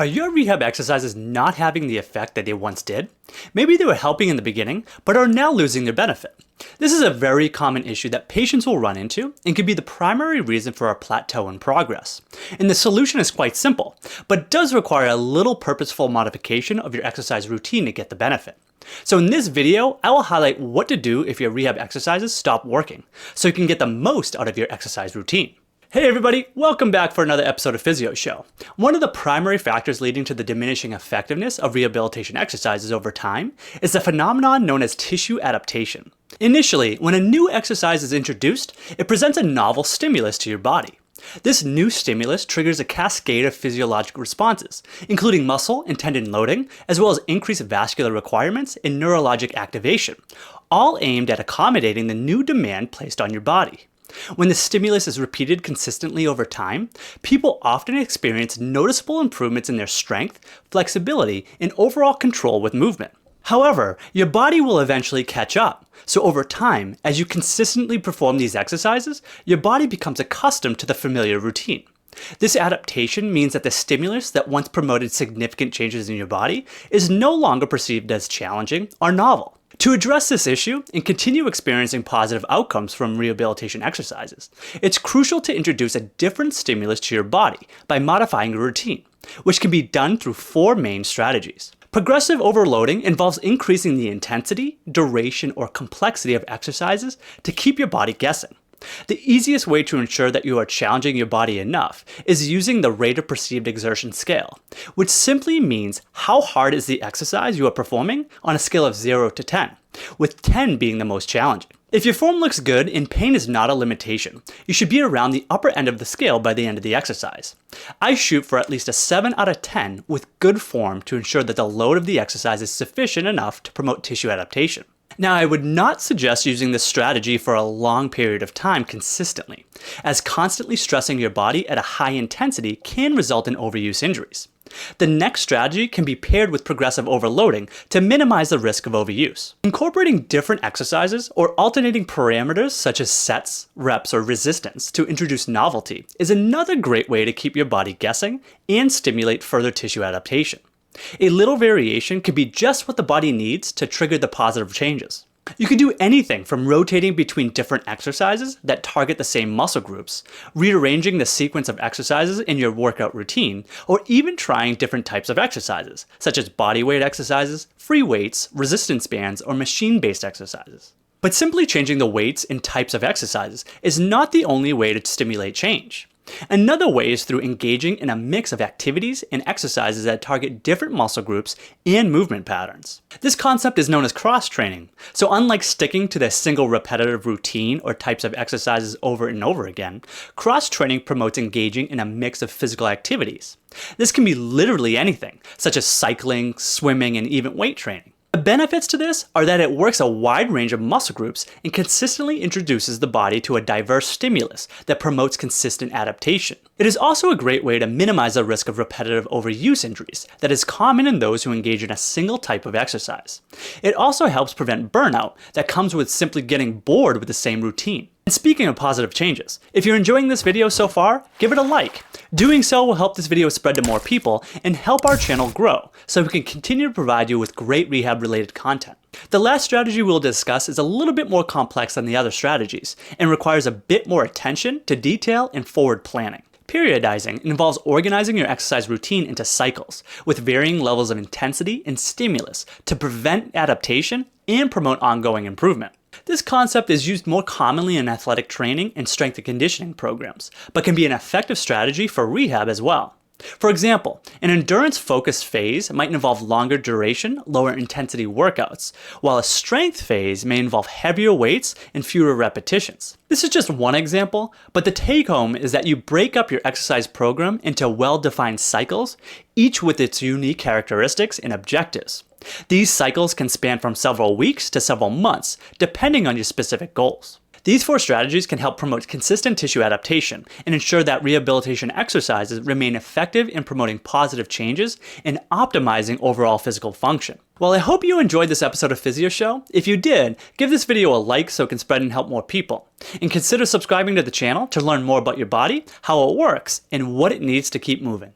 Are your rehab exercises not having the effect that they once did? Maybe they were helping in the beginning, but are now losing their benefit. This is a very common issue that patients will run into and can be the primary reason for a plateau in progress. And the solution is quite simple, but does require a little purposeful modification of your exercise routine to get the benefit. So in this video, I will highlight what to do if your rehab exercises stop working, so you can get the most out of your exercise routine. Hey everybody, welcome back for another episode of Physio Show. One of the primary factors leading to the diminishing effectiveness of rehabilitation exercises over time is the phenomenon known as tissue adaptation. Initially, when a new exercise is introduced, it presents a novel stimulus to your body. This new stimulus triggers a cascade of physiological responses, including muscle and tendon loading, as well as increased vascular requirements and neurologic activation, all aimed at accommodating the new demand placed on your body. When the stimulus is repeated consistently over time, people often experience noticeable improvements in their strength, flexibility, and overall control with movement. However, your body will eventually catch up. So over time, as you consistently perform these exercises, your body becomes accustomed to the familiar routine. This adaptation means that the stimulus that once promoted significant changes in your body is no longer perceived as challenging or novel. To address this issue and continue experiencing positive outcomes from rehabilitation exercises, it's crucial to introduce a different stimulus to your body by modifying your routine, which can be done through four main strategies. Progressive overloading involves increasing the intensity, duration, or complexity of exercises to keep your body guessing. The easiest way to ensure that you are challenging your body enough is using the rate of perceived exertion scale, which simply means how hard is the exercise you are performing on a scale of 0 to 10, with 10 being the most challenging. If your form looks good and pain is not a limitation, you should be around the upper end of the scale by the end of the exercise. I shoot for at least a 7 out of 10 with good form to ensure that the load of the exercise is sufficient enough to promote tissue adaptation. Now, I would not suggest using this strategy for a long period of time consistently, as constantly stressing your body at a high intensity can result in overuse injuries. The next strategy can be paired with progressive overloading to minimize the risk of overuse. Incorporating different exercises or alternating parameters such as sets, reps, or resistance to introduce novelty is another great way to keep your body guessing and stimulate further tissue adaptation. A little variation can be just what the body needs to trigger the positive changes. You can do anything from rotating between different exercises that target the same muscle groups, rearranging the sequence of exercises in your workout routine, or even trying different types of exercises, such as bodyweight exercises, free weights, resistance bands, or machine-based exercises. But simply changing the weights and types of exercises is not the only way to stimulate change. Another way is through engaging in a mix of activities and exercises that target different muscle groups and movement patterns. This concept is known as cross-training, so unlike sticking to the single repetitive routine or types of exercises over and over again, cross-training promotes engaging in a mix of physical activities. This can be literally anything, such as cycling, swimming, and even weight training. The benefits to this are that it works a wide range of muscle groups and consistently introduces the body to a diverse stimulus that promotes consistent adaptation. It is also a great way to minimize the risk of repetitive overuse injuries that is common in those who engage in a single type of exercise. It also helps prevent burnout that comes with simply getting bored with the same routine. And speaking of positive changes, if you're enjoying this video so far, give it a like. Doing so will help this video spread to more people and help our channel grow so we can continue to provide you with great rehab related content. The last strategy we'll discuss is a little bit more complex than the other strategies and requires a bit more attention to detail and forward planning. Periodizing involves organizing your exercise routine into cycles with varying levels of intensity and stimulus to prevent adaptation and promote ongoing improvement. This concept is used more commonly in athletic training and strength and conditioning programs, but can be an effective strategy for rehab as well. For example, an endurance-focused phase might involve longer duration, lower intensity workouts, while a strength phase may involve heavier weights and fewer repetitions. This is just one example, but the take-home is that you break up your exercise program into well-defined cycles, each with its unique characteristics and objectives. These cycles can span from several weeks to several months, depending on your specific goals. These four strategies can help promote consistent tissue adaptation and ensure that rehabilitation exercises remain effective in promoting positive changes and optimizing overall physical function. Well, I hope you enjoyed this episode of Physio Show. If you did, give this video a like so it can spread and help more people. And consider subscribing to the channel to learn more about your body, how it works, and what it needs to keep moving.